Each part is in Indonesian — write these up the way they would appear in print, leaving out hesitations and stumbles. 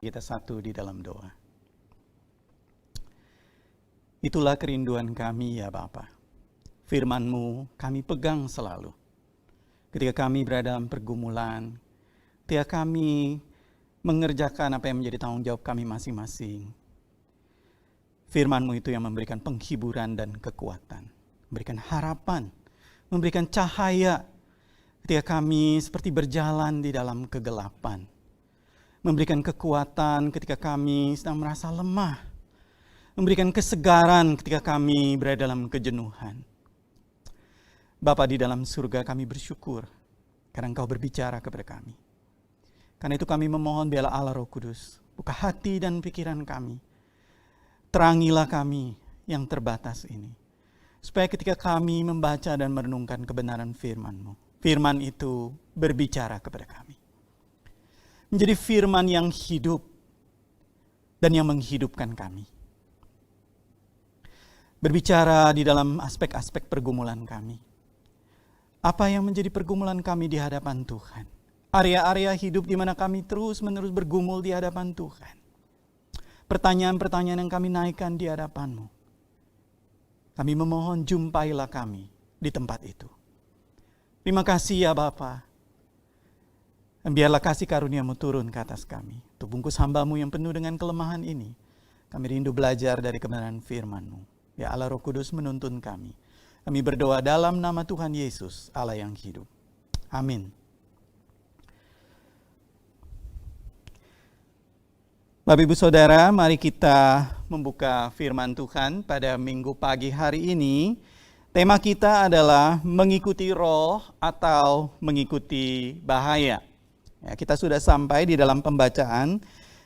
Kita satu di dalam doa. Itulah kerinduan kami ya Bapa. Firman-Mu kami pegang selalu. Ketika kami berada dalam pergumulan, ketika kami mengerjakan apa yang menjadi tanggung jawab kami masing-masing. Firman-Mu itu yang memberikan penghiburan dan kekuatan, memberikan harapan, memberikan cahaya ketika kami seperti berjalan di dalam kegelapan. Memberikan kekuatan ketika kami sedang merasa lemah. Memberikan kesegaran ketika kami berada dalam kejenuhan. Bapa di dalam surga, kami bersyukur karena Engkau berbicara kepada kami. Karena itu kami memohon biarlah Allah Roh Kudus buka hati dan pikiran kami. Terangilah kami yang terbatas ini. Supaya ketika kami membaca dan merenungkan kebenaran firman-Mu, firman itu berbicara kepada kami. Menjadi firman yang hidup dan yang menghidupkan kami. Berbicara di dalam aspek-aspek pergumulan kami. Apa yang menjadi pergumulan kami di hadapan Tuhan. Area-area hidup di mana kami terus-menerus bergumul di hadapan Tuhan. Pertanyaan-pertanyaan yang kami naikkan di hadapan-Mu. Kami memohon jumpailah kami di tempat itu. Terima kasih ya Bapa. Dan biarlah kasih karunia-Mu turun ke atas kami. Untuk bungkus hamba-Mu yang penuh dengan kelemahan ini. Kami rindu belajar dari kebenaran firman-Mu. Ya Allah Roh Kudus menuntun kami. Kami berdoa dalam nama Tuhan Yesus, Allah yang hidup. Amin. Bapak Ibu Saudara, mari kita membuka firman Tuhan pada minggu pagi hari ini. Tema kita adalah mengikuti roh atau mengikuti bahaya. Ya, kita sudah sampai di dalam pembacaan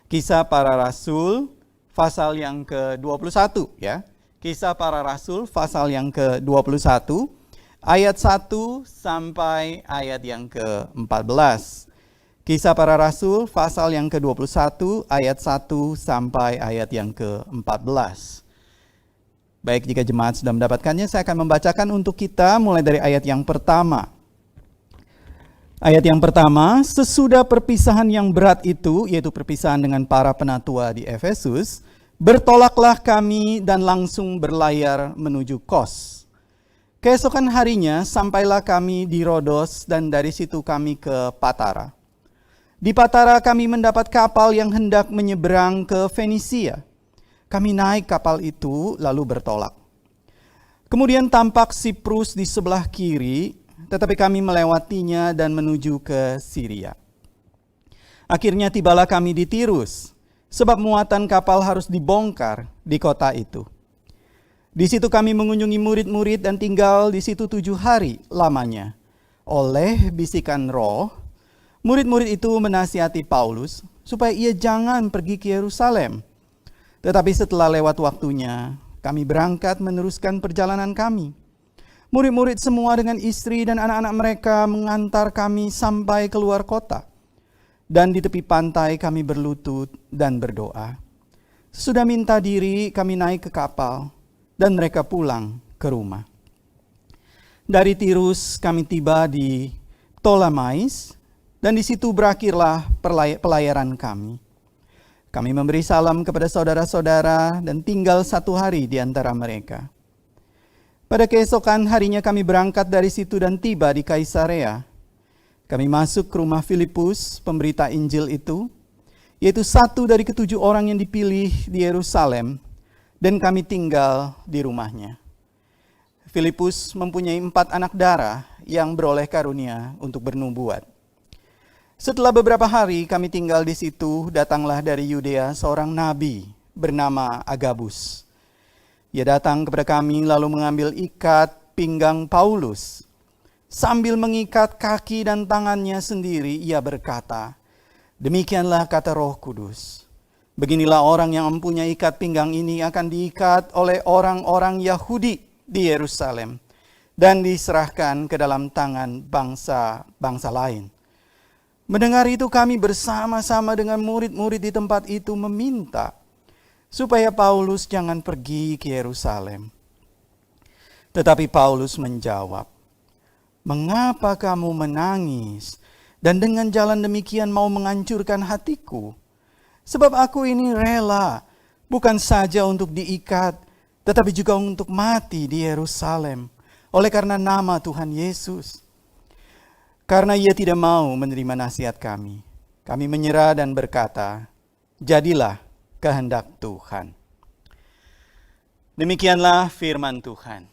Kisah Para Rasul pasal yang ke-21 ya. Kisah Para Rasul pasal yang ke-21 ayat 1 sampai ayat yang ke-14. Kisah Para Rasul pasal yang ke-21 ayat 1 sampai ayat yang ke-14. Baik, jika jemaat sudah mendapatkannya, saya akan membacakan untuk kita mulai dari ayat yang pertama. Ayat yang pertama, sesudah perpisahan yang berat itu, yaitu perpisahan dengan para penatua di Efesus, bertolaklah kami dan langsung berlayar menuju Kos. Keesokan harinya sampailah kami di Rodos dan dari situ kami ke Patara. Di Patara kami mendapat kapal yang hendak menyeberang ke Fenisia. Kami naik kapal itu lalu bertolak. Kemudian tampak Siprus di sebelah kiri, tetapi kami melewatinya dan menuju ke Syria. Akhirnya tibalah kami di Tirus, sebab muatan kapal harus dibongkar di kota itu. Di situ kami mengunjungi murid-murid dan tinggal di situ 7 hari lamanya. Oleh bisikan roh, murid-murid itu menasihati Paulus supaya ia jangan pergi ke Yerusalem. Tetapi setelah lewat waktunya, kami berangkat meneruskan perjalanan kami. Murid-murid semua dengan istri dan anak-anak mereka mengantar kami sampai keluar kota. Dan di tepi pantai kami berlutut dan berdoa. Sesudah minta diri kami naik ke kapal dan mereka pulang ke rumah. Dari Tirus kami tiba di Ptolemais dan di situ berakhirlah pelayaran kami. Kami memberi salam kepada saudara-saudara dan tinggal 1 hari di antara mereka. Pada keesokan harinya kami berangkat dari situ dan tiba di Kaisarea. Kami masuk ke rumah Filipus, pemberita Injil itu, yaitu satu dari ke-7 orang yang dipilih di Yerusalem, dan kami tinggal di rumahnya. Filipus mempunyai 4 anak darah yang beroleh karunia untuk bernubuat. Setelah beberapa hari kami tinggal di situ, datanglah dari Yudea seorang nabi bernama Agabus. Ia datang kepada kami lalu mengambil ikat pinggang Paulus. Sambil mengikat kaki dan tangannya sendiri, ia berkata, "Demikianlah kata Roh Kudus. Beginilah orang yang mempunyai ikat pinggang ini akan diikat oleh orang-orang Yahudi di Yerusalem dan diserahkan ke dalam tangan bangsa-bangsa lain." Mendengar itu kami bersama-sama dengan murid-murid di tempat itu meminta supaya Paulus jangan pergi ke Yerusalem. Tetapi Paulus menjawab, "Mengapa kamu menangis dan dengan jalan demikian mau menghancurkan hatiku? Sebab aku ini rela, bukan saja untuk diikat, tetapi juga untuk mati di Yerusalem, oleh karena nama Tuhan Yesus. Karena ia tidak mau menerima nasihat kami, kami menyerah dan berkata, jadilah kehendak Tuhan. Demikianlah firman Tuhan.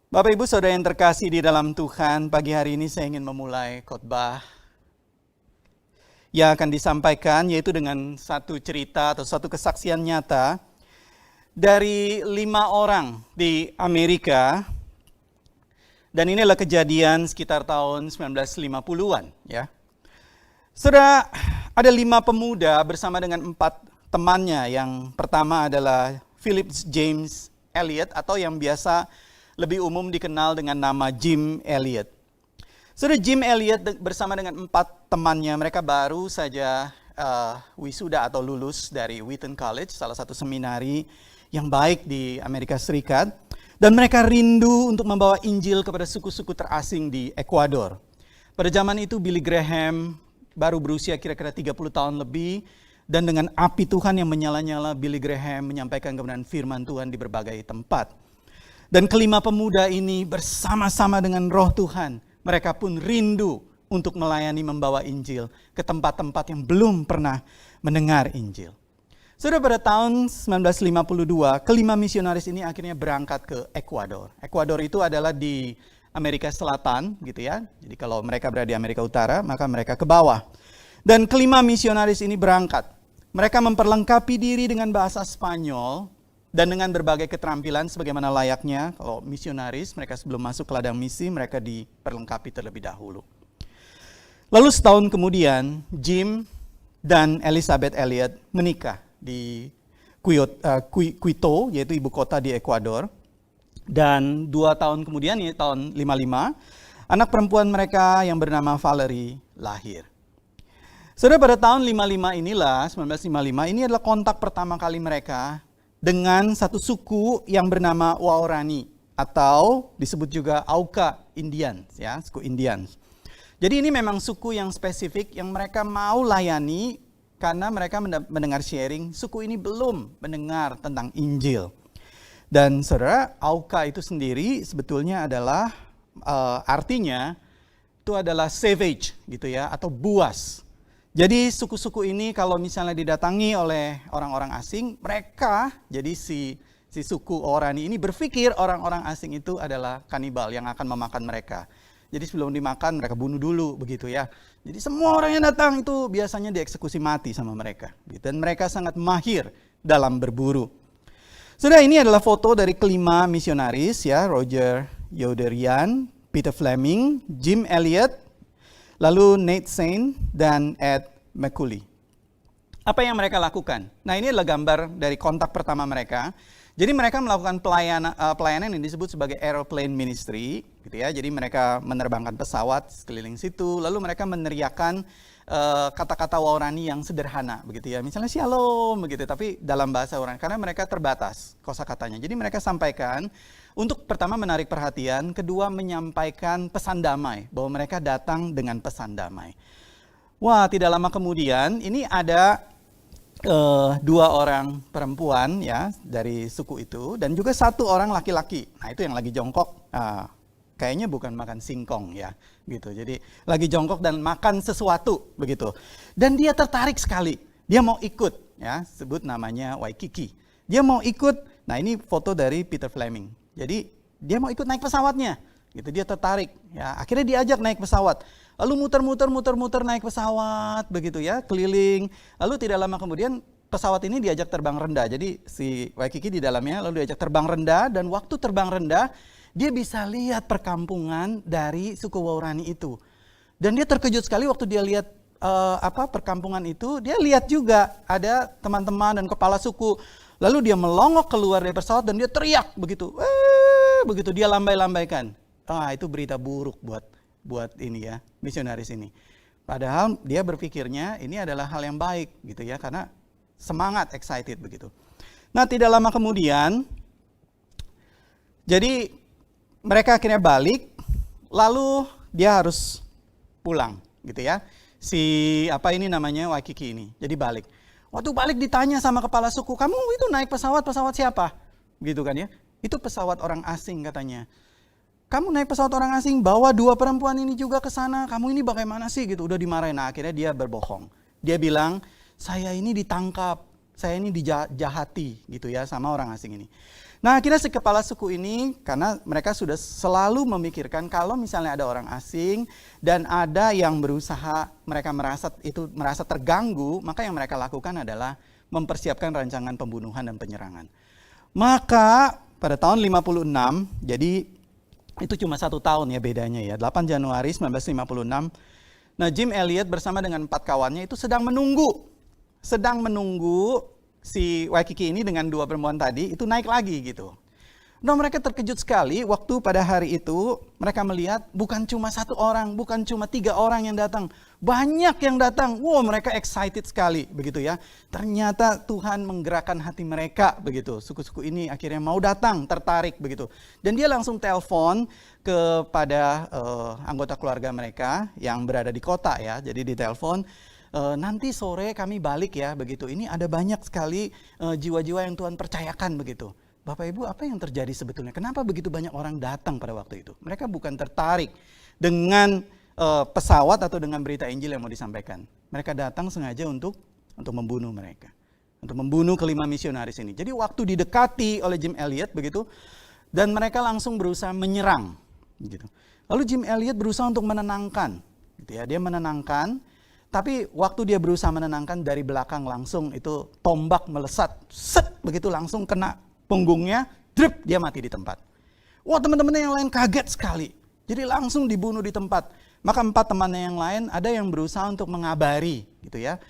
Bapak Ibu Saudara yang terkasih di dalam Tuhan, pagi hari ini saya ingin memulai khotbah yang akan disampaikan, yaitu dengan satu cerita atau satu kesaksian nyata dari 5 orang di Amerika. Dan ini adalah kejadian sekitar tahun 1950-an ya. Saudara, ada 5 pemuda bersama dengan 4 temannya. Yang pertama adalah Philip James Elliot atau yang biasa lebih umum dikenal dengan nama Jim Elliot. Saudara, Jim Elliot bersama dengan 4 temannya, mereka baru saja wisuda atau lulus dari Wheaton College, salah satu seminari yang baik di Amerika Serikat. Dan mereka rindu untuk membawa Injil kepada suku-suku terasing di Ekuador. Pada zaman itu Billy Graham baru berusia kira-kira 30 tahun lebih. Dan dengan api Tuhan yang menyala-nyala, Billy Graham menyampaikan kebenaran firman Tuhan di berbagai tempat. Dan kelima pemuda ini bersama-sama dengan roh Tuhan, mereka pun rindu untuk melayani membawa Injil ke tempat-tempat yang belum pernah mendengar Injil. Saudara, pada tahun 1952, kelima misionaris ini akhirnya berangkat ke Ekuador. Ekuador itu adalah di Amerika Selatan, gitu ya. Jadi kalau mereka berada di Amerika Utara, maka mereka ke bawah. Dan kelima misionaris ini berangkat. Mereka memperlengkapi diri dengan bahasa Spanyol dan dengan berbagai keterampilan sebagaimana layaknya kalau misionaris, mereka sebelum masuk ke ladang misi, mereka diperlengkapi terlebih dahulu. Lalu setahun kemudian, Jim dan Elizabeth Elliot menikah di Quito, yaitu ibu kota di Ekuador. Dan 2 tahun kemudian, ini tahun 55, anak perempuan mereka yang bernama Valerie lahir. Saudara, pada tahun 1955 ini adalah kontak pertama kali mereka dengan satu suku yang bernama Waorani atau disebut juga Auca Indians, ya, suku Indians. Jadi ini memang suku yang spesifik yang mereka mau layani karena mereka mendengar sharing, suku ini belum mendengar tentang Injil. Dan saudara, Auca itu sendiri sebetulnya adalah artinya itu adalah savage gitu ya, atau buas. Jadi suku-suku ini kalau misalnya didatangi oleh orang-orang asing, mereka jadi si suku Orani ini berpikir orang-orang asing itu adalah kanibal yang akan memakan mereka. Jadi sebelum dimakan mereka bunuh dulu begitu ya. Jadi semua orang yang datang itu biasanya dieksekusi mati sama mereka. Dan mereka sangat mahir dalam berburu. Sudah, ini adalah foto dari kelima misionaris ya, Roger Youderian, Peter Fleming, Jim Elliot, lalu Nate Saint dan Ed McCulley. Apa yang mereka lakukan? Nah, ini adalah gambar dari kontak pertama mereka. Jadi mereka melakukan pelayanan yang disebut sebagai aeroplane ministry, gitu ya. Jadi mereka menerbangkan pesawat sekeliling situ, lalu mereka meneriakan kata-kata Waorani yang sederhana, begitu ya. Misalnya shalom, begitu. Tapi dalam bahasa Waorani, karena mereka terbatas kosakatanya. Jadi mereka sampaikan untuk pertama menarik perhatian, kedua menyampaikan pesan damai, bahwa mereka datang dengan pesan damai. Wah, tidak lama kemudian ini ada 2 orang perempuan ya dari suku itu dan juga 1 orang laki-laki. Nah, itu yang lagi jongkok. Kayaknya bukan makan singkong ya, gitu. Jadi lagi jongkok dan makan sesuatu begitu. Dan dia tertarik sekali. Dia mau ikut ya, sebut namanya Waikiki. Dia mau ikut. Nah, ini foto dari Peter Fleming. Jadi dia mau ikut naik pesawatnya, gitu. Dia tertarik, ya. Akhirnya diajak naik pesawat. Lalu muter-muter naik pesawat, begitu ya, keliling. Lalu tidak lama kemudian pesawat ini diajak terbang rendah. Jadi si Waikiki di dalamnya, lalu diajak terbang rendah dan waktu terbang rendah dia bisa lihat perkampungan dari suku Waorani itu. Dan dia terkejut sekali waktu dia lihat perkampungan itu. Dia lihat juga ada teman-teman dan kepala suku. Lalu dia melongok keluar dari pesawat dan dia teriak begitu. Begitu dia lambai-lambaikan. Itu berita buruk buat ini ya, misionaris ini. Padahal dia berpikirnya ini adalah hal yang baik gitu ya, karena semangat, excited begitu. Nah, tidak lama kemudian jadi mereka akhirnya balik, lalu dia harus pulang gitu ya. Waikiki ini. Jadi balik. Waktu balik ditanya sama kepala suku, kamu itu naik pesawat siapa? Gitu kan ya. Itu pesawat orang asing katanya. Kamu naik pesawat orang asing, bawa 2 perempuan ini juga ke sana. Kamu ini bagaimana sih gitu. Udah dimarahin. Nah, akhirnya dia berbohong. Dia bilang, saya ini ditangkap. Saya ini dijahati gitu ya sama orang asing ini. Nah, akhirnya si kepala suku ini, karena mereka sudah selalu memikirkan kalau misalnya ada orang asing dan ada yang berusaha, mereka merasa terganggu, maka yang mereka lakukan adalah mempersiapkan rancangan pembunuhan dan penyerangan. Maka pada tahun 56, jadi itu cuma 1 tahun ya bedanya ya, 8 Januari 1956. Nah, Jim Elliot bersama dengan 4 kawannya itu sedang menunggu si Waikiki ini dengan 2 perempuan tadi itu naik lagi gitu. Nah, mereka terkejut sekali waktu pada hari itu mereka melihat bukan cuma 1 orang, bukan cuma 3 orang yang datang, banyak yang datang. Wow, mereka excited sekali begitu ya. Ternyata Tuhan menggerakkan hati mereka begitu. Suku-suku ini akhirnya mau datang, tertarik begitu. Dan dia langsung telepon kepada anggota keluarga mereka yang berada di kota ya. Jadi ditelepon, nanti sore kami balik ya begitu. Ini ada banyak sekali jiwa-jiwa yang Tuhan percayakan begitu. Bapak Ibu, apa yang terjadi sebetulnya? Kenapa begitu banyak orang datang pada waktu itu? Mereka bukan tertarik dengan pesawat atau dengan berita Injil yang mau disampaikan. Mereka datang sengaja untuk membunuh mereka. Untuk membunuh kelima misionaris ini. Jadi waktu didekati oleh Jim Elliot begitu, dan mereka langsung berusaha menyerang. Gitu. Lalu Jim Elliot berusaha untuk menenangkan. Gitu ya. Dia menenangkan, tapi waktu dia berusaha menenangkan, dari belakang langsung itu tombak melesat. Set, begitu langsung kena punggungnya, drip, dia mati di tempat. Wah, teman-teman yang lain kaget sekali. Jadi langsung dibunuh di tempat. Maka 4 temannya yang lain ada yang berusaha untuk mengabari gitu ya.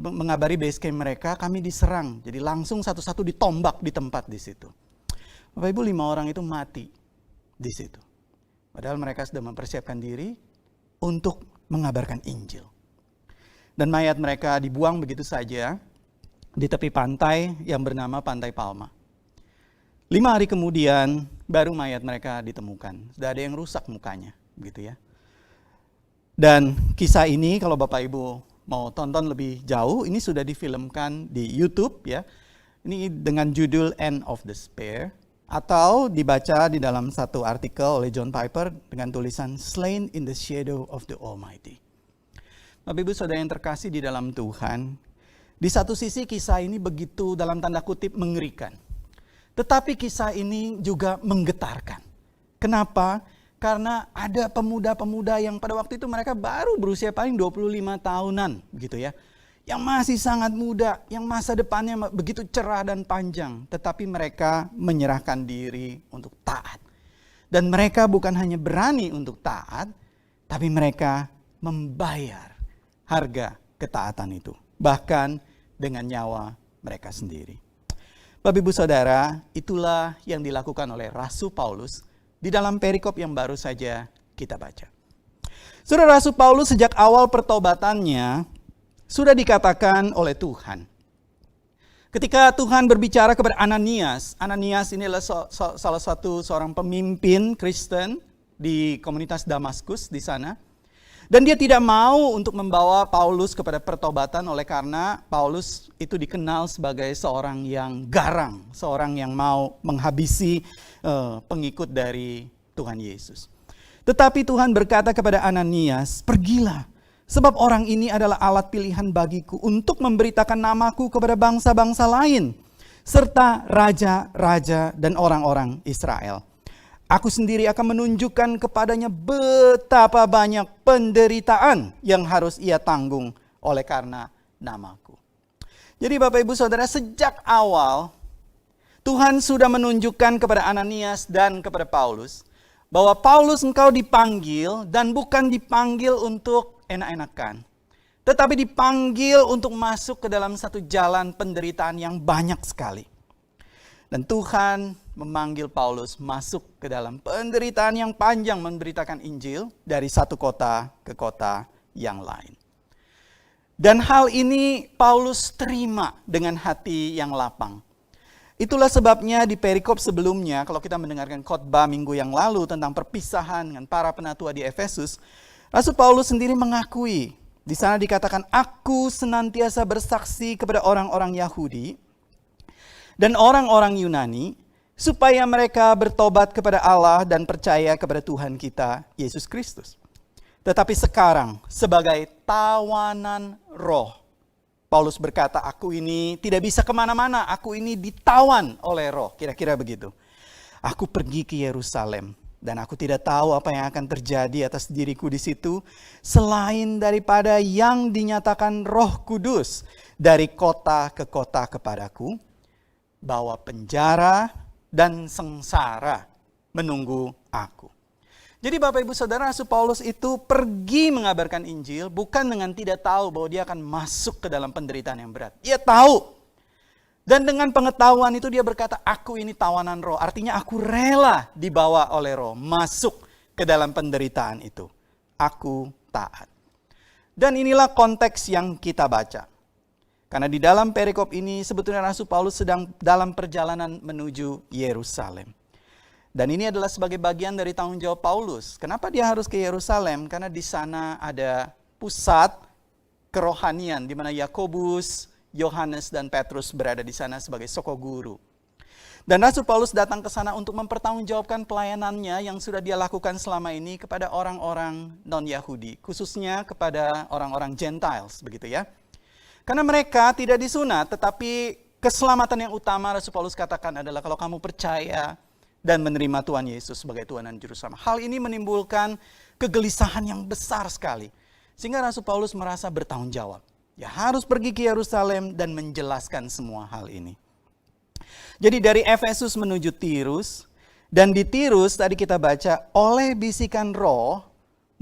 Mengabari base camp mereka, kami diserang. Jadi langsung satu-satu ditombak di tempat di situ. Bapak Ibu, 5 orang itu mati di situ. Padahal mereka sudah mempersiapkan diri untuk mengabarkan Injil. Dan mayat mereka dibuang begitu saja di tepi pantai yang bernama Pantai Palma. 5 hari kemudian baru mayat mereka ditemukan. Sudah ada yang rusak mukanya, begitu ya. Dan kisah ini kalau Bapak Ibu mau tonton lebih jauh, ini sudah difilmkan di YouTube ya. Ini dengan judul End of Despair, atau dibaca di dalam satu artikel oleh John Piper dengan tulisan Slain in the Shadow of the Almighty. Bapak Ibu Saudara yang terkasih di dalam Tuhan, di satu sisi kisah ini begitu dalam tanda kutip mengerikan. Tetapi kisah ini juga menggetarkan. Kenapa? Karena ada pemuda-pemuda yang pada waktu itu mereka baru berusia paling 25 tahunan gitu ya. Yang masih sangat muda, yang masa depannya begitu cerah dan panjang. Tetapi mereka menyerahkan diri untuk taat. Dan mereka bukan hanya berani untuk taat, tapi mereka membayar harga ketaatan itu. Bahkan dengan nyawa mereka sendiri. Bapak Ibu Saudara, itulah yang dilakukan oleh Rasul Paulus di dalam perikop yang baru saja kita baca. Saudara, Rasul Paulus sejak awal pertobatannya sudah dikatakan oleh Tuhan. Ketika Tuhan berbicara kepada Ananias ini adalah salah satu seorang pemimpin Kristen di komunitas Damaskus di sana. Dan dia tidak mau untuk membawa Paulus kepada pertobatan oleh karena Paulus itu dikenal sebagai seorang yang garang, seorang yang mau menghabisi pengikut dari Tuhan Yesus. Tetapi Tuhan berkata kepada Ananias, pergilah, sebab orang ini adalah alat pilihan bagiku untuk memberitakan namaku kepada bangsa-bangsa lain, serta raja-raja dan orang-orang Israel. Aku sendiri akan menunjukkan kepadanya betapa banyak penderitaan yang harus ia tanggung oleh karena namaku. Jadi Bapak Ibu Saudara, sejak awal Tuhan sudah menunjukkan kepada Ananias dan kepada Paulus bahwa Paulus, engkau dipanggil dan bukan dipanggil untuk enak-enakan, tetapi dipanggil untuk masuk ke dalam satu jalan penderitaan yang banyak sekali. Dan Tuhan memanggil Paulus masuk ke dalam penderitaan yang panjang memberitakan Injil dari satu kota ke kota yang lain. Dan hal ini Paulus terima dengan hati yang lapang. Itulah sebabnya di perikop sebelumnya, kalau kita mendengarkan khotbah minggu yang lalu tentang perpisahan dengan para penatua di Efesus, Rasul Paulus sendiri mengakui Di sana dikatakan, aku senantiasa bersaksi kepada orang-orang Yahudi dan orang-orang Yunani, supaya mereka bertobat kepada Allah dan percaya kepada Tuhan kita, Yesus Kristus. Tetapi sekarang, sebagai tawanan roh, Paulus berkata, aku ini tidak bisa kemana-mana, aku ini ditawan oleh roh, kira-kira begitu. Aku pergi ke Yerusalem, dan aku tidak tahu apa yang akan terjadi atas diriku di situ, selain daripada yang dinyatakan Roh Kudus dari kota ke kota kepadaku, bahwa penjara dan sengsara menunggu aku. Jadi Bapak Ibu Saudara, Rasul Paulus itu pergi mengabarkan Injil bukan dengan tidak tahu bahwa dia akan masuk ke dalam penderitaan yang berat. Dia tahu. Dan dengan pengetahuan itu dia berkata, aku ini tawanan roh. Artinya aku rela dibawa oleh roh masuk ke dalam penderitaan itu. Aku taat. Dan inilah konteks yang kita baca. Karena di dalam perikop ini sebetulnya Rasul Paulus sedang dalam perjalanan menuju Yerusalem. Dan ini adalah sebagai bagian dari tanggung jawab Paulus. Kenapa dia harus ke Yerusalem? Karena di sana ada pusat kerohanian di mana Yakobus, Yohanes, dan Petrus berada di sana sebagai soko guru. Dan Rasul Paulus datang ke sana untuk mempertanggungjawabkan pelayanannya yang sudah dia lakukan selama ini kepada orang-orang non-Yahudi, khususnya kepada orang-orang Gentiles, begitu ya. Karena mereka tidak disunat, tetapi keselamatan yang utama Rasul Paulus katakan adalah kalau kamu percaya dan menerima Tuhan Yesus sebagai Tuhan dan Juru Selamat. Hal ini menimbulkan kegelisahan yang besar sekali. Sehingga Rasul Paulus merasa bertanggung jawab. Ya harus pergi ke Yerusalem dan menjelaskan semua hal ini. Jadi dari Efesus menuju Tirus. Dan di Tirus tadi kita baca, oleh bisikan roh,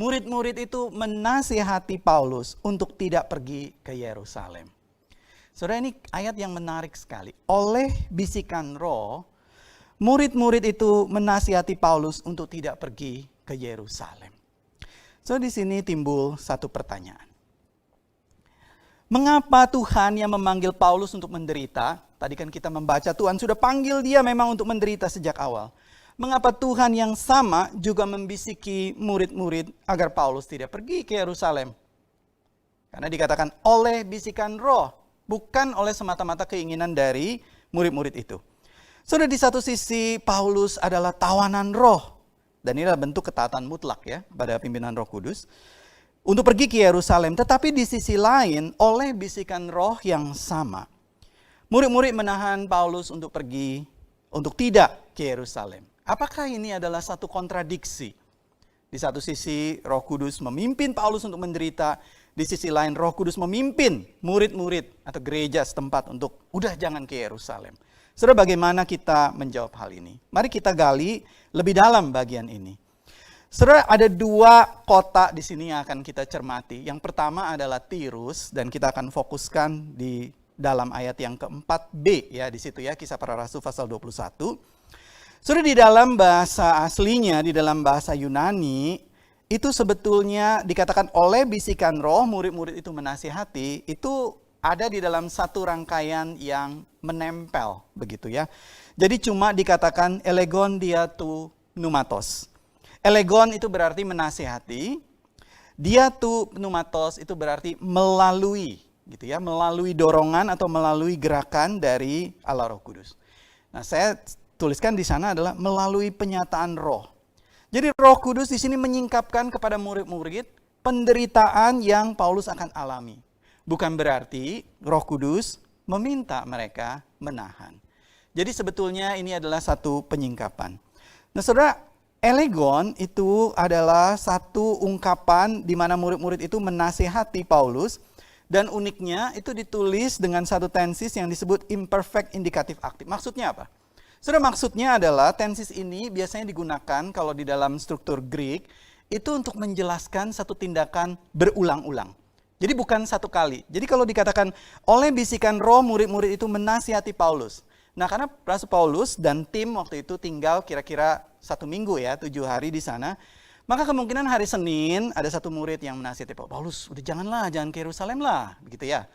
murid-murid itu menasihati Paulus untuk tidak pergi ke Yerusalem. Saudara, ini ayat yang menarik sekali. Oleh bisikan roh, murid-murid itu menasihati Paulus untuk tidak pergi ke Yerusalem. So di sini timbul satu pertanyaan. Mengapa Tuhan yang memanggil Paulus untuk menderita? Tadi kan kita membaca Tuhan sudah panggil dia memang untuk menderita sejak awal. Mengapa Tuhan yang sama juga membisiki murid-murid agar Paulus tidak pergi ke Yerusalem? Karena dikatakan oleh bisikan roh, bukan oleh semata-mata keinginan dari murid-murid itu. Sudah di satu sisi Paulus adalah tawanan roh. Dan ini adalah bentuk ketaatan mutlak ya pada pimpinan Roh Kudus. Untuk pergi ke Yerusalem. Tetapi di sisi lain oleh bisikan roh yang sama. Murid-murid menahan Paulus untuk pergi, untuk tidak ke Yerusalem. Apakah ini adalah satu kontradiksi? Di satu sisi Roh Kudus memimpin Paulus untuk menderita. Di sisi lain Roh Kudus memimpin murid-murid atau gereja setempat untuk udah jangan ke Yerusalem. Saudara, bagaimana kita menjawab hal ini? Mari kita gali lebih dalam bagian ini. Saudara, ada dua kota di sini yang akan kita cermati. Yang pertama adalah Tirus dan kita akan fokuskan di dalam ayat yang keempat B ya di situ ya, Kisah Para Rasul pasal 21. Saudara, di dalam bahasa aslinya, di dalam bahasa Yunani itu sebetulnya dikatakan oleh bisikan roh murid-murid itu menasihati, itu ada di dalam satu rangkaian yang menempel begitu ya. Jadi cuma dikatakan elegon dia tu pneumatos. Elegon itu berarti menasihati. Dia tu pneumatos itu berarti melalui gitu ya, melalui dorongan atau melalui gerakan dari Allah Roh Kudus. Nah, saya tuliskan di sana adalah melalui penyataan roh. Jadi Roh Kudus di sini menyingkapkan kepada murid-murid penderitaan yang Paulus akan alami. Bukan berarti Roh Kudus meminta mereka menahan. Jadi sebetulnya ini adalah satu penyingkapan. Nah, saudara, elegon itu adalah satu ungkapan di mana murid-murid itu menasihati Paulus. Dan uniknya itu ditulis dengan satu tensis yang disebut imperfect indikatif aktif. Maksudnya apa? Saudara, maksudnya adalah tensis ini biasanya digunakan kalau di dalam struktur Greek itu untuk menjelaskan satu tindakan berulang-ulang. Jadi bukan satu kali. Jadi kalau dikatakan oleh bisikan roh murid-murid itu menasihati Paulus. Nah, karena Rasul Paulus dan tim waktu itu tinggal kira-kira 1 minggu ya, 7 hari di sana. Maka kemungkinan hari Senin ada satu murid yang menasihati Paulus, udah jangan ke Yerusalem lah, begitu ya.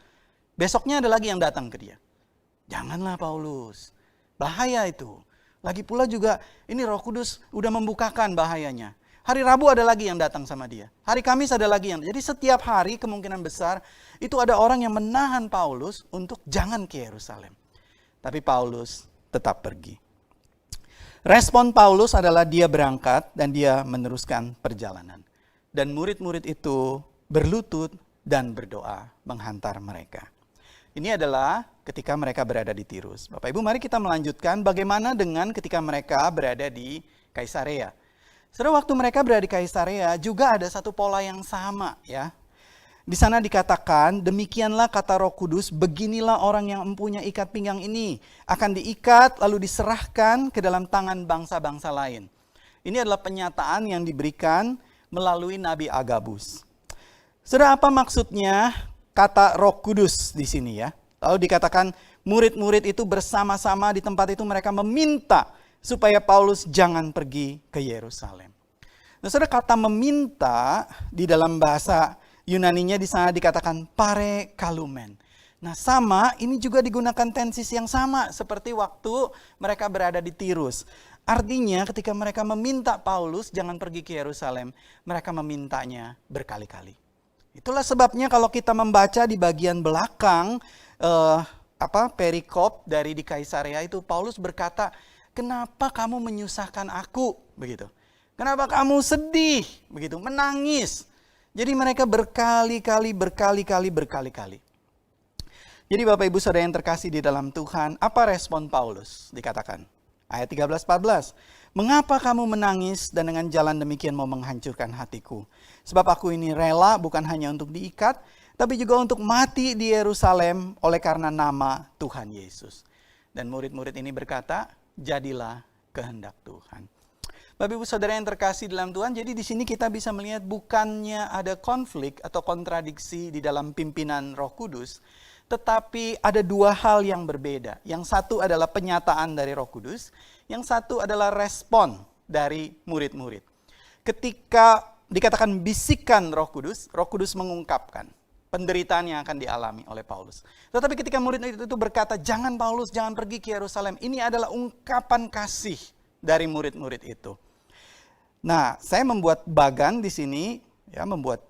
Besoknya ada lagi yang datang ke dia. Janganlah Paulus, bahaya itu. Lagi pula juga ini Roh Kudus udah membukakan bahayanya. Hari Rabu ada lagi yang datang sama dia. Hari Kamis ada lagi yang. Jadi setiap hari kemungkinan besar itu ada orang yang menahan Paulus untuk jangan ke Yerusalem. Tapi Paulus tetap pergi. Respon Paulus adalah dia berangkat dan dia meneruskan perjalanan. Dan murid-murid itu berlutut dan berdoa menghantar mereka. Ini adalah ketika mereka berada di Tirus. Bapak Ibu, mari kita melanjutkan bagaimana dengan ketika mereka berada di Kaisarea. Saudara, waktu mereka berada di Kaisarea juga ada satu pola yang sama ya. Di sana dikatakan, demikianlah kata Roh Kudus, beginilah orang yang mempunyai ikat pinggang ini akan diikat lalu diserahkan ke dalam tangan bangsa-bangsa lain. Ini adalah penyataan yang diberikan melalui Nabi Agabus. Saudara, apa maksudnya kata Roh Kudus di sini ya? Lalu dikatakan murid-murid itu bersama-sama di tempat itu mereka meminta supaya Paulus jangan pergi ke Yerusalem. Nah, saudara, kata meminta di dalam bahasa Yunaninya di sana dikatakan parekalumen. Nah, sama ini juga digunakan tensis yang sama seperti waktu mereka berada di Tirus. Artinya ketika mereka meminta Paulus jangan pergi ke Yerusalem, mereka memintanya berkali-kali. Itulah sebabnya kalau kita membaca di bagian belakang perikop dari di Kaisarea itu Paulus berkata, "Kenapa kamu menyusahkan aku?" begitu. "Kenapa kamu sedih?" begitu, menangis. Jadi mereka berkali-kali. Jadi Bapak Ibu Saudara yang terkasih di dalam Tuhan, apa respon Paulus? Dikatakan ayat 13-14. "Mengapa kamu menangis dan dengan jalan demikian mau menghancurkan hatiku? Sebab aku ini rela bukan hanya untuk diikat, tapi juga untuk mati di Yerusalem oleh karena nama Tuhan Yesus." Dan murid-murid ini berkata, "Jadilah kehendak Tuhan." Bapak Ibu Saudara yang terkasih dalam Tuhan, jadi di sini kita bisa melihat bukannya ada konflik atau kontradiksi di dalam pimpinan Roh Kudus, tetapi ada dua hal yang berbeda. Yang satu adalah penyataan dari Roh Kudus, yang satu adalah respon dari murid-murid. Ketika dikatakan bisikan Roh Kudus mengungkapkan penderitaan yang akan dialami oleh Paulus. Tetapi ketika murid itu berkata, "Jangan Paulus, jangan pergi ke Yerusalem." Ini adalah ungkapan kasih dari murid-murid itu. Nah, saya membuat bagan di sini, ya, membuat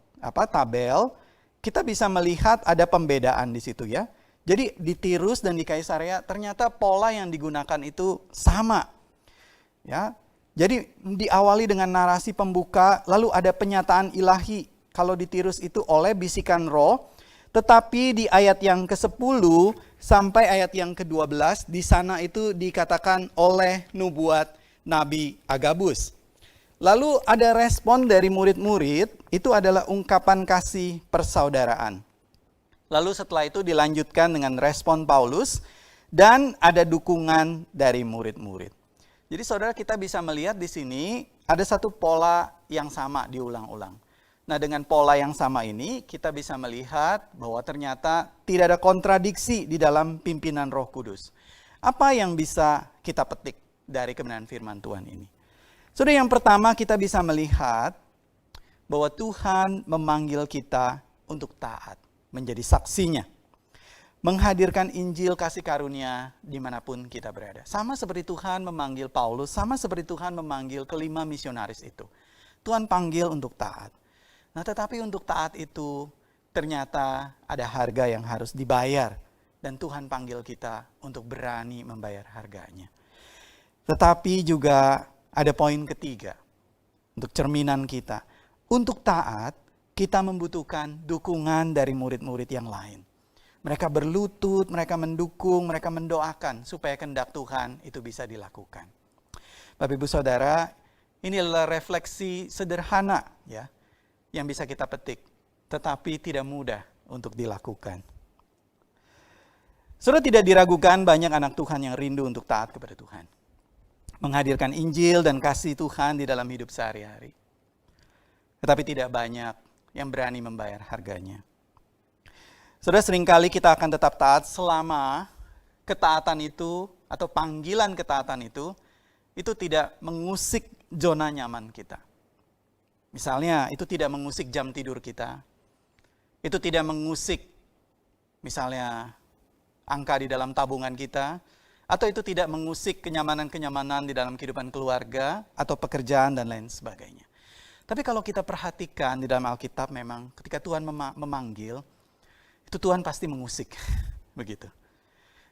tabel. Kita bisa melihat ada pembedaan di situ ya. Jadi di Tirus dan di Kaisarea ternyata pola yang digunakan itu sama. Ya. Jadi diawali dengan narasi pembuka, lalu ada penyataan ilahi. Kalau di Tirus itu oleh bisikan roh, tetapi di ayat yang ke-10 sampai ayat yang ke-12 di sana itu dikatakan oleh nubuat Nabi Agabus. Lalu ada respon dari murid-murid, itu adalah ungkapan kasih persaudaraan. Lalu setelah itu dilanjutkan dengan respon Paulus dan ada dukungan dari murid-murid. Jadi saudara, kita bisa melihat di sini ada satu pola yang sama diulang-ulang. Nah, dengan pola yang sama ini kita bisa melihat bahwa ternyata tidak ada kontradiksi di dalam pimpinan Roh Kudus. Apa yang bisa kita petik dari kebenaran firman Tuhan ini? Saudara, yang pertama kita bisa melihat bahwa Tuhan memanggil kita untuk taat, menjadi saksinya. Menghadirkan Injil kasih karunia dimanapun kita berada. Sama seperti Tuhan memanggil Paulus, sama seperti Tuhan memanggil kelima misionaris itu. Tuhan panggil untuk taat. Nah, tetapi untuk taat itu ternyata ada harga yang harus dibayar. Dan Tuhan panggil kita untuk berani membayar harganya. Tetapi juga ada poin ketiga untuk cerminan kita. Untuk taat, kita membutuhkan dukungan dari murid-murid yang lain. Mereka berlutut, mereka mendukung, mereka mendoakan supaya kehendak Tuhan itu bisa dilakukan. Bapak Ibu Saudara, ini adalah refleksi sederhana ya yang bisa kita petik, tetapi tidak mudah untuk dilakukan. Saudara, tidak diragukan banyak anak Tuhan yang rindu untuk taat kepada Tuhan. Menghadirkan Injil dan kasih Tuhan di dalam hidup sehari-hari. Tetapi tidak banyak yang berani membayar harganya. Saudara, seringkali kita akan tetap taat selama ketaatan itu atau panggilan ketaatan itu tidak mengusik zona nyaman kita. Misalnya itu tidak mengusik jam tidur kita. Itu tidak mengusik misalnya angka di dalam tabungan kita. Atau itu tidak mengusik kenyamanan-kenyamanan di dalam kehidupan keluarga atau pekerjaan dan lain sebagainya. Tapi kalau kita perhatikan di dalam Alkitab memang ketika Tuhan memanggil, itu Tuhan pasti mengusik. Begitu.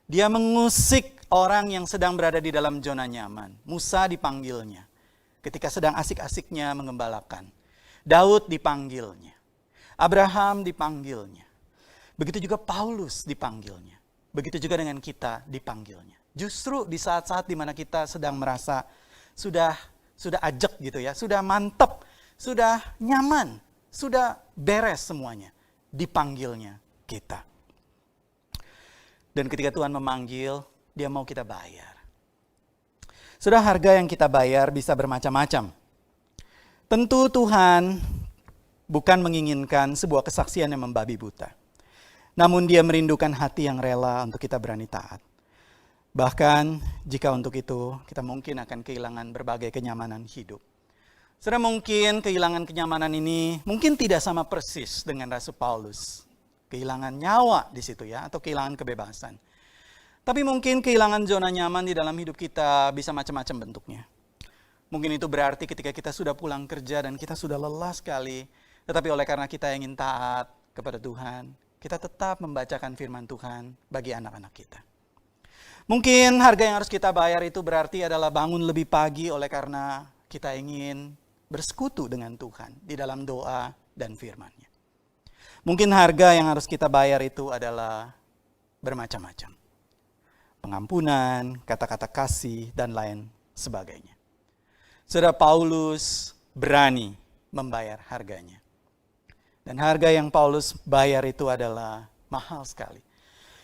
Dia mengusik orang yang sedang berada di dalam zona nyaman. Musa dipanggilnya ketika sedang asik-asiknya mengembalakan. Daud dipanggilnya. Abraham dipanggilnya. Begitu juga Paulus dipanggilnya. Begitu juga dengan kita dipanggilnya. Justru di saat-saat di mana kita sedang merasa sudah ajak gitu ya, sudah mantap, sudah nyaman, sudah beres semuanya, dipanggilnya kita. Dan ketika Tuhan memanggil, Dia mau kita bayar. Sudah harga yang kita bayar bisa bermacam-macam. Tentu Tuhan bukan menginginkan sebuah kesaksian yang membabi buta. Namun Dia merindukan hati yang rela untuk kita berani taat. Bahkan jika untuk itu kita mungkin akan kehilangan berbagai kenyamanan hidup. Sudah mungkin kehilangan kenyamanan ini mungkin tidak sama persis dengan Rasul Paulus. Kehilangan nyawa di situ ya, atau kehilangan kebebasan. Tapi mungkin kehilangan zona nyaman di dalam hidup kita bisa macam-macam bentuknya. Mungkin itu berarti ketika kita sudah pulang kerja dan kita sudah lelah sekali, tetapi oleh karena kita ingin taat kepada Tuhan, kita tetap membacakan firman Tuhan bagi anak-anak kita. Mungkin harga yang harus kita bayar itu berarti adalah bangun lebih pagi oleh karena kita ingin bersekutu dengan Tuhan di dalam doa dan firman-Nya. Mungkin harga yang harus kita bayar itu adalah bermacam-macam. Pengampunan, kata-kata kasih, dan lain sebagainya. Saudara Paulus berani membayar harganya. Dan harga yang Paulus bayar itu adalah mahal sekali.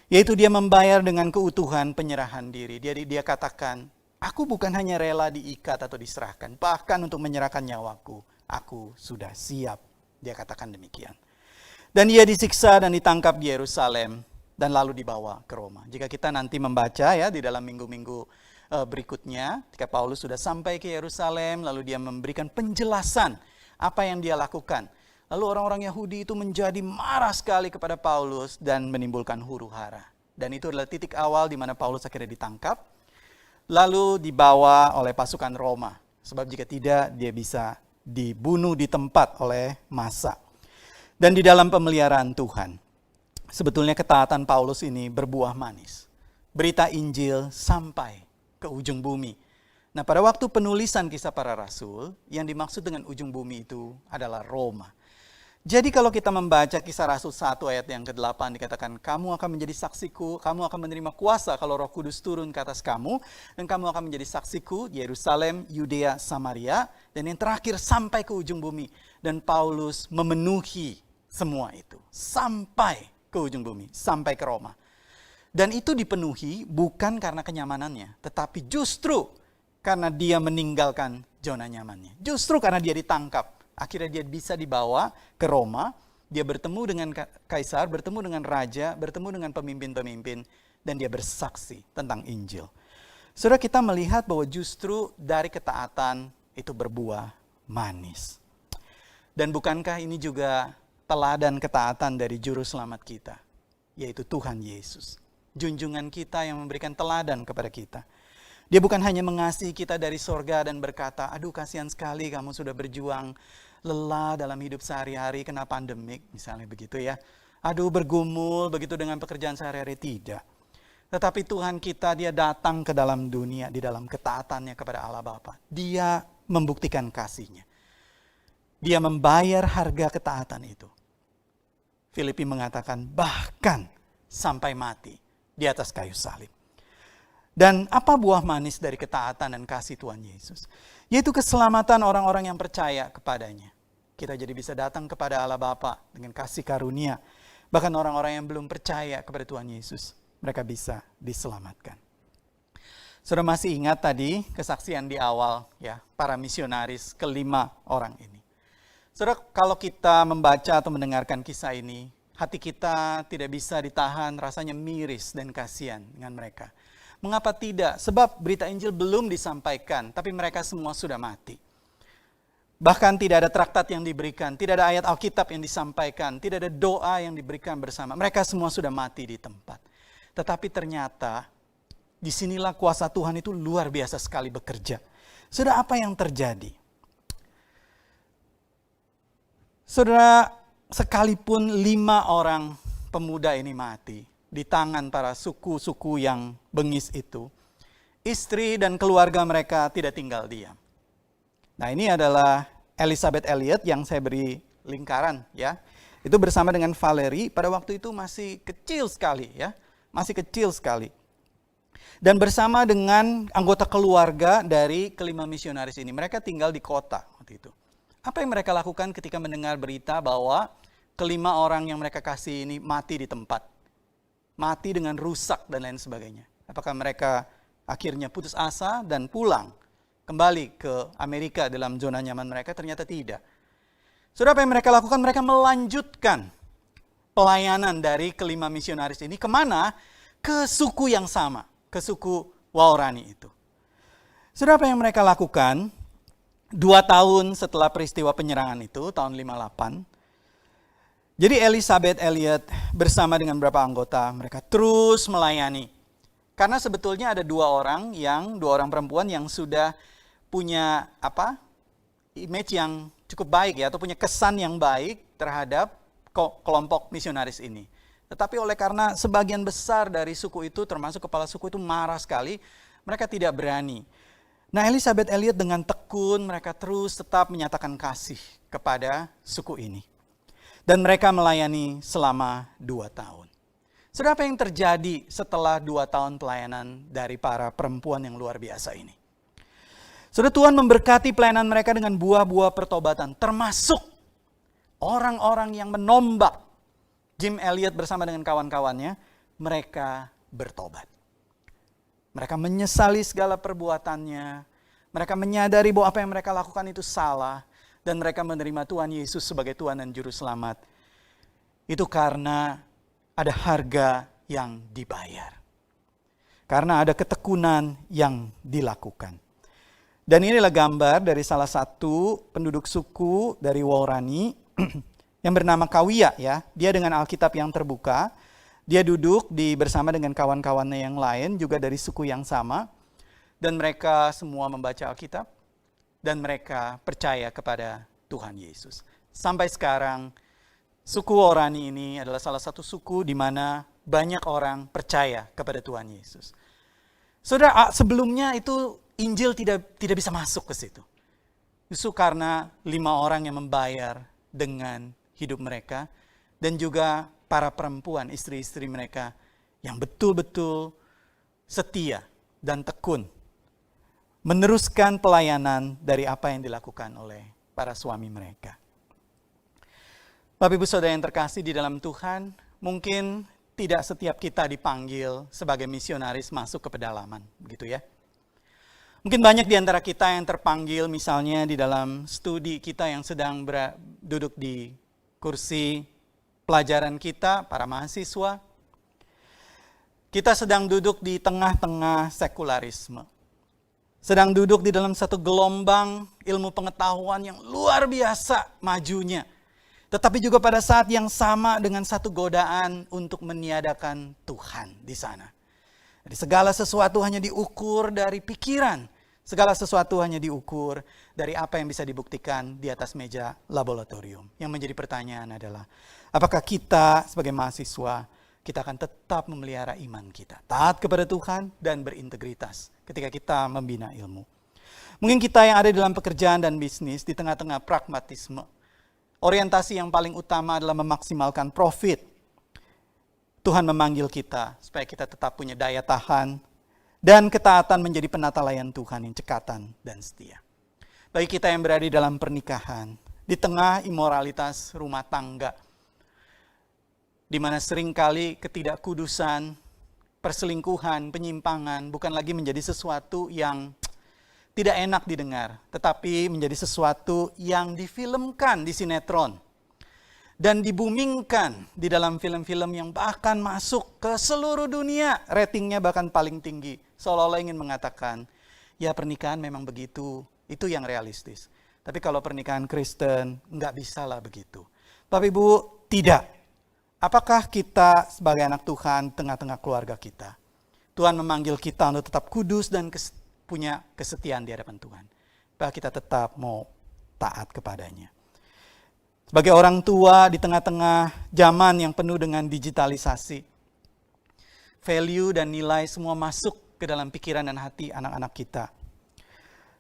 Yaitu dia membayar dengan keutuhan penyerahan diri. Dia katakan, aku bukan hanya rela diikat atau diserahkan, bahkan untuk menyerahkan nyawaku, aku sudah siap. Dia katakan demikian. Dan ia disiksa dan ditangkap di Yerusalem dan lalu dibawa ke Roma. Jika kita nanti membaca ya di dalam minggu-minggu berikutnya, ketika Paulus sudah sampai ke Yerusalem, lalu dia memberikan penjelasan apa yang dia lakukan. Lalu orang-orang Yahudi itu menjadi marah sekali kepada Paulus dan menimbulkan huru-hara. Dan itu adalah titik awal di mana Paulus akhirnya ditangkap, lalu dibawa oleh pasukan Roma. Sebab jika tidak, dia bisa dibunuh di tempat oleh massa. Dan di dalam pemeliharaan Tuhan, sebetulnya ketaatan Paulus ini berbuah manis. Berita Injil sampai ke ujung bumi. Nah, pada waktu penulisan Kisah Para Rasul, yang dimaksud dengan ujung bumi itu adalah Roma. Jadi kalau kita membaca Kisah Rasul 1 ayat yang ke-8 dikatakan, kamu akan menjadi saksiku, kamu akan menerima kuasa kalau Roh Kudus turun ke atas kamu, dan kamu akan menjadi saksiku di Yerusalem, Yudea, Samaria, dan yang terakhir sampai ke ujung bumi. Dan Paulus memenuhi semua itu, sampai ke ujung bumi, sampai ke Roma. Dan itu dipenuhi bukan karena kenyamanannya, tetapi justru karena dia meninggalkan zona nyamannya. Justru karena dia ditangkap. Akhirnya dia bisa dibawa ke Roma, dia bertemu dengan kaisar, bertemu dengan raja, bertemu dengan pemimpin-pemimpin, dan dia bersaksi tentang Injil. Saudara, kita melihat bahwa justru dari ketaatan itu berbuah manis. Dan bukankah ini juga teladan ketaatan dari juru selamat kita, yaitu Tuhan Yesus. Junjungan kita yang memberikan teladan kepada kita. Dia bukan hanya mengasihi kita dari sorga dan berkata, aduh kasihan sekali kamu sudah berjuang lelah dalam hidup sehari-hari kena pandemik, misalnya begitu ya. Aduh bergumul begitu dengan pekerjaan sehari-hari, tidak. Tetapi Tuhan kita, dia datang ke dalam dunia di dalam ketaatannya kepada Allah Bapa. Dia membuktikan kasihnya. Dia membayar harga ketaatan itu. Filipi mengatakan bahkan sampai mati di atas kayu salib. Dan apa buah manis dari ketaatan dan kasih Tuhan Yesus? Yaitu keselamatan orang-orang yang percaya kepadanya. Kita jadi bisa datang kepada Allah Bapa dengan kasih karunia. Bahkan orang-orang yang belum percaya kepada Tuhan Yesus, mereka bisa diselamatkan. Saudara masih ingat tadi kesaksian di awal ya, para misionaris kelima orang ini. Saudara, kalau kita membaca atau mendengarkan kisah ini, hati kita tidak bisa ditahan, rasanya miris dan kasihan dengan mereka. Mengapa tidak? Sebab berita Injil belum disampaikan, tapi mereka semua sudah mati. Bahkan tidak ada traktat yang diberikan, tidak ada ayat Alkitab yang disampaikan, tidak ada doa yang diberikan bersama. Mereka semua sudah mati di tempat. Tetapi ternyata, disinilah kuasa Tuhan itu luar biasa sekali bekerja. Sudah apa yang terjadi? Saudara, sekalipun 5 orang pemuda ini mati di tangan para suku-suku yang bengis itu, istri dan keluarga mereka tidak tinggal diam. Nah, ini adalah Elisabeth Elliot yang saya beri lingkaran ya. Itu bersama dengan Valerie, pada waktu itu masih kecil sekali ya. Masih kecil sekali. Dan bersama dengan anggota keluarga dari kelima misionaris ini. Mereka tinggal di kota waktu itu. Apa yang mereka lakukan ketika mendengar berita bahwa kelima orang yang mereka kasih ini mati di tempat? Mati dengan rusak dan lain sebagainya. Apakah mereka akhirnya putus asa dan pulang? Kembali ke Amerika dalam zona nyaman mereka? Ternyata tidak. Saudara, apa yang mereka lakukan? Mereka melanjutkan pelayanan dari kelima misionaris ini kemana? Ke suku yang sama, ke suku Waorani itu. Saudara, apa yang mereka lakukan? 2 tahun setelah peristiwa penyerangan itu, tahun 58. Jadi Elisabeth Elliot bersama dengan beberapa anggota, mereka terus melayani. Karena sebetulnya ada 2 orang perempuan yang sudah punya image yang cukup baik ya, atau punya kesan yang baik terhadap kelompok misionaris ini. Tetapi oleh karena sebagian besar dari suku itu, termasuk kepala suku itu marah sekali, mereka tidak berani. Nah, Elisabeth Elliot dengan tekun, mereka terus tetap menyatakan kasih kepada suku ini. Dan mereka melayani selama 2 tahun. Saudara, apa yang terjadi setelah 2 tahun pelayanan dari para perempuan yang luar biasa ini? Saudara, Tuhan memberkati pelayanan mereka dengan buah-buah pertobatan, termasuk orang-orang yang menombak Jim Elliot bersama dengan kawan-kawannya, mereka bertobat. Mereka menyesali segala perbuatannya, mereka menyadari bahwa apa yang mereka lakukan itu salah, dan mereka menerima Tuhan Yesus sebagai Tuhan dan Juru Selamat. Itu karena ada harga yang dibayar. Karena ada ketekunan yang dilakukan. Dan inilah gambar dari salah satu penduduk suku dari Waorani yang bernama Kawia ya. Dia dengan Alkitab yang terbuka, dia duduk bersama dengan kawan-kawannya yang lain juga dari suku yang sama, dan mereka semua membaca Alkitab dan mereka percaya kepada Tuhan Yesus. Sampai sekarang suku Waorani ini adalah salah satu suku di mana banyak orang percaya kepada Tuhan Yesus. Saudara, sebelumnya itu Injil tidak bisa masuk ke situ. Justru karena 5 orang yang membayar dengan hidup mereka, dan juga para perempuan, istri-istri mereka yang betul-betul setia dan tekun meneruskan pelayanan dari apa yang dilakukan oleh para suami mereka. Bapak Ibu Saudara yang terkasih di dalam Tuhan, mungkin tidak setiap kita dipanggil sebagai misionaris masuk ke pedalaman, begitu ya. Mungkin banyak di antara kita yang terpanggil misalnya di dalam studi kita yang sedang duduk di kursi pelajaran kita, para mahasiswa. Kita sedang duduk di tengah-tengah sekularisme. Sedang duduk di dalam satu gelombang ilmu pengetahuan yang luar biasa majunya. Tetapi juga pada saat yang sama dengan satu godaan untuk meniadakan Tuhan di sana. Jadi segala sesuatu hanya diukur dari pikiran. Segala sesuatu hanya diukur dari apa yang bisa dibuktikan di atas meja laboratorium. Yang menjadi pertanyaan adalah, apakah kita sebagai mahasiswa, kita akan tetap memelihara iman kita, taat kepada Tuhan dan berintegritas ketika kita membina ilmu. Mungkin kita yang ada dalam pekerjaan dan bisnis di tengah-tengah pragmatisme, orientasi yang paling utama adalah memaksimalkan profit. Tuhan memanggil kita supaya kita tetap punya daya tahan dan ketaatan menjadi penata layan Tuhan yang cekatan dan setia. Bagi kita yang berada di dalam pernikahan, di tengah imoralitas rumah tangga, di mana seringkali ketidakkudusan, perselingkuhan, penyimpangan bukan lagi menjadi sesuatu yang tidak enak didengar, tetapi menjadi sesuatu yang difilmkan di sinetron dan dibumingkan di dalam film-film yang bahkan masuk ke seluruh dunia, ratingnya bahkan paling tinggi, seolah-olah ingin mengatakan, ya pernikahan memang begitu, itu yang realistis. Tapi kalau pernikahan Kristen, nggak bisa lah begitu. Bapak Ibu, tidak. Apakah kita sebagai anak Tuhan tengah-tengah keluarga kita, Tuhan memanggil kita untuk tetap kudus dan punya kesetiaan di hadapan Tuhan. Bahwa kita tetap mau taat kepadanya. Sebagai orang tua di tengah-tengah zaman yang penuh dengan digitalisasi, value dan nilai semua masuk ke dalam pikiran dan hati anak-anak kita.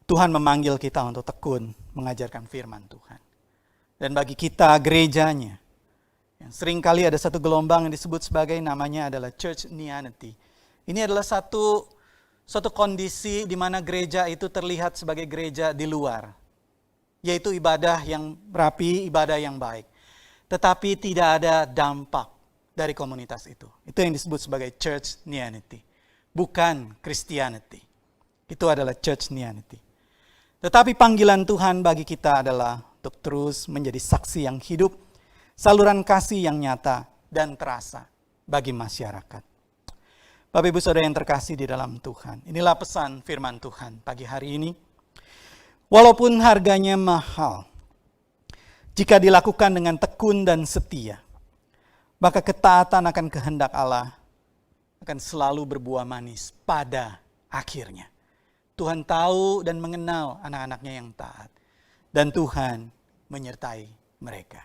Tuhan memanggil kita untuk tekun mengajarkan firman Tuhan. Dan bagi kita gerejanya, yang seringkali ada satu gelombang yang disebut sebagai namanya adalah church neanity. Ini adalah suatu kondisi di mana gereja itu terlihat sebagai gereja di luar. Yaitu ibadah yang rapi, ibadah yang baik. Tetapi tidak ada dampak dari komunitas itu. Itu yang disebut sebagai church neanity. Bukan Christianity. Itu adalah church neanity. Tetapi panggilan Tuhan bagi kita adalah untuk terus menjadi saksi yang hidup, saluran kasih yang nyata dan terasa bagi masyarakat. Bapak Ibu Saudara yang terkasih di dalam Tuhan, inilah pesan firman Tuhan pagi hari ini. Walaupun harganya mahal, jika dilakukan dengan tekun dan setia, maka ketaatan akan kehendak Allah akan selalu berbuah manis pada akhirnya. Tuhan tahu dan mengenal anak-anaknya yang taat. Dan Tuhan menyertai mereka.